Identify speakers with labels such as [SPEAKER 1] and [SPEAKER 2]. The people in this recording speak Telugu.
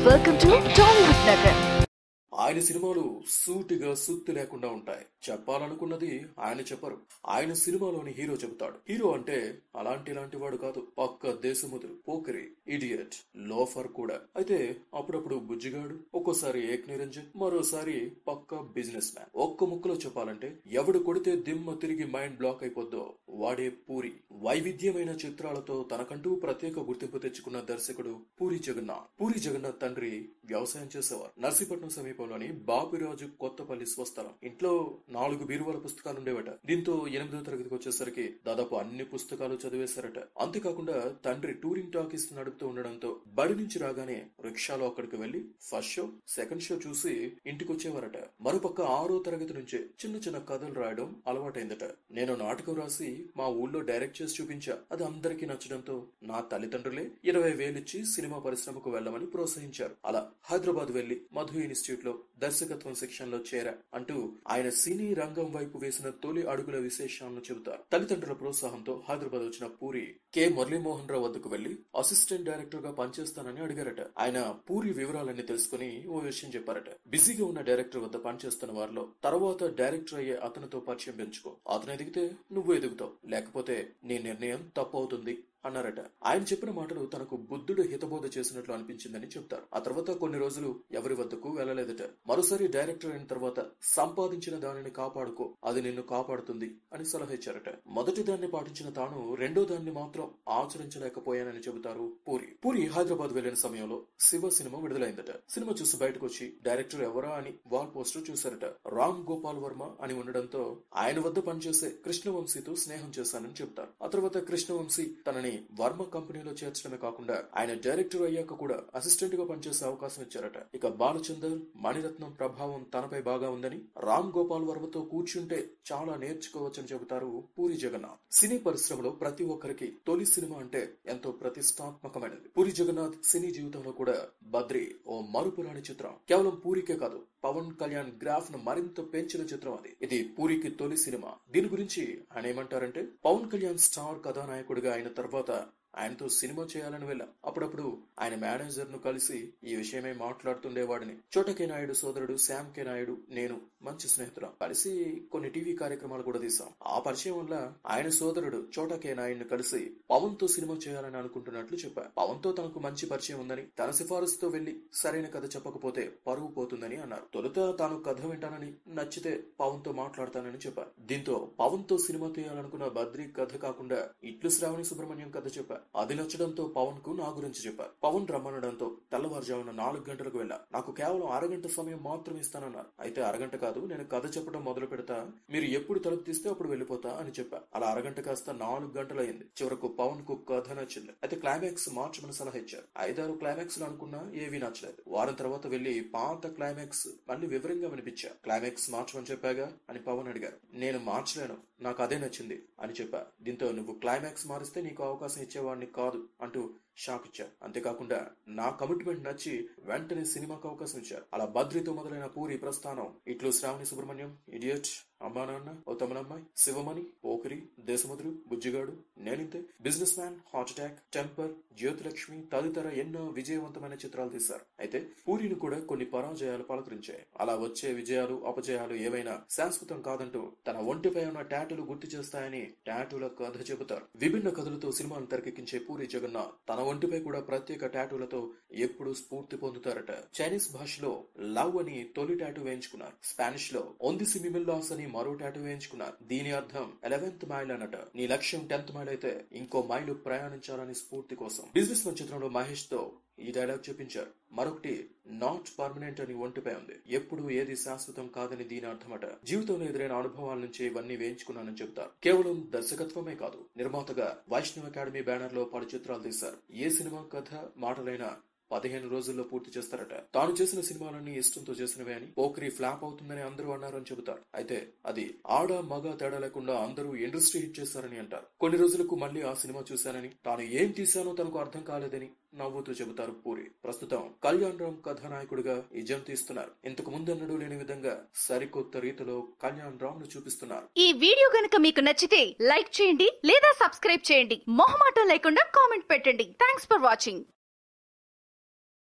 [SPEAKER 1] Welcome to Tollywood Nagar.
[SPEAKER 2] ఆయన సినిమాలు సూటిగా సుత్తి లేకుండా ఉంటాయి. చెప్పాలనుకున్నది ఆయన చెప్పరు. ఆయన సినిమాలోని హీరో చెబుతాడు. హీరో అంటే అలాంటి వాడు కాదు. పక్క దేశముదురు, పోకిరి, ఇడియట్, లోఫర్ కూడా. అయితే అప్పుడప్పుడు బుజ్జిగాడు, ఒక్కోసారి ఏక్ నిరంజన్, మరోసారి పక్క బిజినెస్ మ్యాన్. ఒక్క ముక్కలో చెప్పాలంటే ఎవడు కొడితే దిమ్మ తిరిగి మైండ్ బ్లాక్ అయిపోద్దో వాడే పూరి. వైవిధ్యమైన చిత్రాలతో తనకంటూ ప్రత్యేక గుర్తింపు తెచ్చుకున్న దర్శకుడు పూరి జగన్నాథ్. పూరి జగన్నాథ్ తండ్రి వ్యవసాయం చేసేవారు. నర్సీపట్నం సమీపంలోని బాపిరాజు కొత్తపల్లి స్వస్థలం. ఇంట్లో 4 బీరువాల పుస్తకాలు ఉండేవట. దీంతో 8వ తరగతికి వచ్చేసరికి దాదాపు అన్ని పుస్తకాలు చదివేశారట. అంతేకాకుండా తండ్రి టూరింగ్ టాకీస్ నడుపుతూ ఉండడంతో బడి నుంచి రాగానే రిక్షాలో అక్కడికి వెళ్లి ఫస్ట్ షో, సెకండ్ షో చూసి ఇంటికి వచ్చేవారట. మరోపక్క 6వ తరగతి నుంచే చిన్న కథలు రాయడం అలవాటైందట. నేను నాటకం రాసి మా ఊళ్ళో డైరెక్ట్ చేసి చూపించా. అది అందరికీ నచ్చడంతో నా తల్లిదండ్రులే 20,000 ఇచ్చి సినిమా పరిశ్రమకు వెళ్లమని ప్రోత్సహించారు. అలా హైదరాబాద్ వెళ్లి మధు ఇన్స్టిట్యూట్ లో దర్శకత్వం సెక్షన్ లో చేరా అంటూ ఆయన సినీ రంగం వైపు వేసిన తొలి అడుగుల విశేషాలను చెబుతారు. తల్లిదండ్రుల ప్రోత్సాహంతో హైదరాబాద్ వచ్చిన పూరి కె మురళీమోహన్ రావు వద్దకు వెళ్లి అసిస్టెంట్ డైరెక్టర్ గా పనిచేస్తానని అడిగారట. ఆయన పూరి వివరాలన్నీ తెలుసుకుని ఓ విషయం చెప్పారట. బిజీగా ఉన్న డైరెక్టర్ వద్ద పనిచేస్తున్న వారిలో తర్వాత డైరెక్టర్ అయ్యే అతనితో పరిచయం పెంచుకో. అతను ఎదిగితే నువ్వు ఎదుగుతావు, లేకపోతే నీ నిర్ణయం తప్పు అవుతుంది అన్నారట. ఆయన చెప్పిన మాటలు తనకు బుద్ధుడు హితబోధ చేసినట్లు అనిపించిందని చెప్తారు. ఆ తర్వాత కొన్ని రోజులు ఎవరి వద్దకు వెళ్లలేదట. మరోసారి డైరెక్టర్ అయిన తర్వాత సంపాదించిన దానిని కాపాడుకో, అది నిన్ను కాపాడుతుంది అని సలహా ఇచ్చారట. మొదటి దాన్ని పాటించిన తాను రెండో దాన్ని మాత్రం ఆచరించలేకపోయానని చెబుతారు పూరి. పూరి హైదరాబాద్ వెళ్లిన సమయంలో శివ సినిమా విడుదలైందట. సినిమా చూసి బయటకు వచ్చి డైరెక్టర్ ఎవరా అని వాల్ పోస్టర్ చూశారట. రామ్ గోపాల్ వర్మ అని ఉండడంతో ఆయన వద్ద పనిచేసే కృష్ణవంశీతో స్నేహం చేశానని చెప్తారు. ఆ తర్వాత కృష్ణవంశీ తనని వర్మ కంపెనీలో చేర్చడమే కాకుండా ఆయన డైరెక్టర్ అయ్యాక కూడా అసిస్టెంట్ గా పనిచేసే అవకాశం ఇచ్చారట. ఇక బాలచందర్, మణిరత్నం ప్రభావం తనపై బాగా ఉందని, రామ్ గోపాల్ వర్మతో కూర్చుంటే చాలా నేర్చుకోవచ్చని చెబుతారు పూరి జగన్నాథ్. సినీ పరిశ్రమలో ప్రతి ఒక్కరికి తొలి సినిమా అంటే ఎంతో ప్రతిష్టాత్మకమైనది. పూరి జగన్నాథ్ సినీ జీవితంలో కూడా బద్రి ఓ మరుపురాని చిత్రం. కేవలం పూరికే కాదు, పవన్ కళ్యాణ్ గ్రాఫ్ ను మరింత పెంచిన చిత్రం అది. ఇది పూరికి తొలి సినిమా. దీని గురించి ఆయన ఏమంటారంటే, పవన్ కళ్యాణ్ స్టార్ కథానాయకుడిగా అయిన తర్వాత ఆయనతో సినిమా చేయాలని వెళ్ళా. అప్పుడప్పుడు ఆయన మేనేజర్ ను కలిసి ఈ విషయమే మాట్లాడుతుండేవాడిని. చోట కే నాయుడు సోదరుడు శ్యామ్ కే నాయుడు నేను మంచి స్నేహితులం. కలిసి కొన్ని టీవీ కార్యక్రమాలు కూడా తీసాం. ఆ పరిచయం వల్ల ఆయన సోదరుడు చోట కే నాయుడుని కలిసి పవన్ తో సినిమా చేయాలని అనుకుంటున్నట్లు చెప్పా. పవన్ తో తనకు మంచి పరిచయం ఉందని, తన సిఫారసుతో వెళ్లి సరైన కథ చెప్పకపోతే పరువు పోతుందని అన్నారు. తొలుత తాను కథ వింటానని, నచ్చితే పవన్ తో మాట్లాడతానని చెప్పారు. దీంతో పవన్ తో సినిమా తీయాలనుకున్న బద్రి కథ కాకుండా ఇట్లు శ్రావణి సుబ్రహ్మణ్యం కథ చెప్పా. అది నచ్చడంతో పవన్ కు నా గురించి చెప్పారు. పవన్ రమ్మనడంతో తెల్లవారుజామున 4 గంటలకు వెళ్ళా. నాకు కేవలం అరగంట సమయం మాత్రం ఇస్తానన్నారు. అయితే అరగంట కాదు, నేను కథ చెప్పడం మొదలు పెడతా, మీరు ఎప్పుడు తలుపు తీస్తే అప్పుడు వెళ్ళిపోతా అని చెప్పా. అలా అరగంట కాస్త 4 గంటలైంది. చివరకు పవన్ కు కథ నచ్చింది. అయితే క్లైమాక్స్ మార్చమని సలహా ఇచ్చారు. 5-6 క్లైమాక్స్ అనుకున్నా ఏవీ నచ్చలేదు. వారం తర్వాత వెళ్లి పాత క్లైమాక్స్ మళ్ళీ వివరంగా వినిపించా. క్లైమాక్స్ మార్చమని చెప్పాగా అని పవన్ అడిగారు. నేను మార్చలేను, నాకు అదే నచ్చింది అని చెప్పా. దీంతో నువ్వు క్లైమాక్స్ మారిస్తే నీకు అవకాశం ఇచ్చేవాడిని కాదు అంటూ షాక్ ఇచ్చారు. అంతేకాకుండా నా కమిట్మెంట్ నచ్చి వెంటనే సినిమాకు అవకాశం ఇచ్చారు. అలా బద్రితో మొదలైన పూరి ప్రస్థానం ఇట్లు శ్రావణి సుబ్రహ్మణ్యం, ఇడియట్, అమ్మా నాన్న, ఓ తమనమ్మాయి, Shivamani, Pokiri, Desamuduru, Bujjigadu, Neninthe, business man, heart attack, temper, Jyothilakshmi తదితర ఎన్నో విజయవంతమైన చిత్రాలు తీశారు. అయితే పూరిని కూడా కొన్ని పరాజయాలు పలకరించాయి. అలా వచ్చే విజయాలు అపజయాలు ఏవైనా శాశ్వతం కాదంటూ తన ఒంటిపై ఉన్న టాటూలు గుర్తు చేస్తాయని టాటూల కథ చెబుతారు. విభిన్న కథలతో సినిమాను తెరకెక్కించే పూరి జగన్నాథ్ తన ఒంటిపై కూడా ప్రత్యేక టాటూలతో ఎప్పుడు స్ఫూర్తి పొందుతారట. చైనీస్ భాషలో లవ్ అని తొలి టాటూ వేయించుకున్నారు. స్పానిష్ లో ఒందిసిమిమిల్లాస్ అని మరో టాటూ వేయించుకున్నారు. దీని అర్థం 11th మైల్ అన్నట. నీ లక్ష్యం 10th మైల్ అయితే ఇంకో మైలు ప్రయాణించాలని స్ఫూర్తి కోసం. బిజినెస్ మన్ చిత్రంలో మహేష్ తో ఈ డైలాగ్ చెప్పించారు. మరొకటి నాట్ పర్మనెంట్ అని ఒంటిపై ఉంది. ఎప్పుడు ఏది శాశ్వతం కాదని దీని అర్థమట. జీవితంలో ఎదురైన అనుభవాల నుంచి ఇవన్నీ వేయించుకున్నానని చెబుతారు. కేవలం దర్శకత్వమే కాదు, నిర్మాతగా వైష్ణవ్ అకాడమీ బ్యానర్ లో పలు చిత్రాలు తీశారు. ఏ సినిమా కథ మాటలైనా 15 రోజుల్లో పూర్తి చేస్తారట. తాను చేసిన సినిమాలన్నీ ఇష్టంతో చేసినవే అని, పోకిరి ఫ్లాప్ అవుతుందని అందరూ అన్నారని చెబుతారు. అయితే అది ఆడ మగ తేడా లేకుండా అందరూ ఇండస్ట్రీ హిట్ చేశారని అంటారు. కొన్ని రోజులకు మళ్ళీ ఆ సినిమా చూశానని, తాను ఏం తీశానో తనకు అర్థం కాలేదని నవ్వుతూ చెబుతారు పూరి. ప్రస్తుతం కళ్యాణ్ రామ్ కథానాయకుడిగా ఈ జం తీస్తున్నారు. ఇంతకు ముందన్నడూ లేని విధంగా సరికొత్త రీతిలో కళ్యాణ్ రామ్ ను చూపిస్తున్నారు.
[SPEAKER 1] ఈ వీడియో గనుక మీకు నచ్చితే లైక్ చేయండి లేదా సబ్స్క్రైబ్ చేయండి. మొహమాటం లేకుండా కామెంట్ పెట్టండి. Thanks for watching.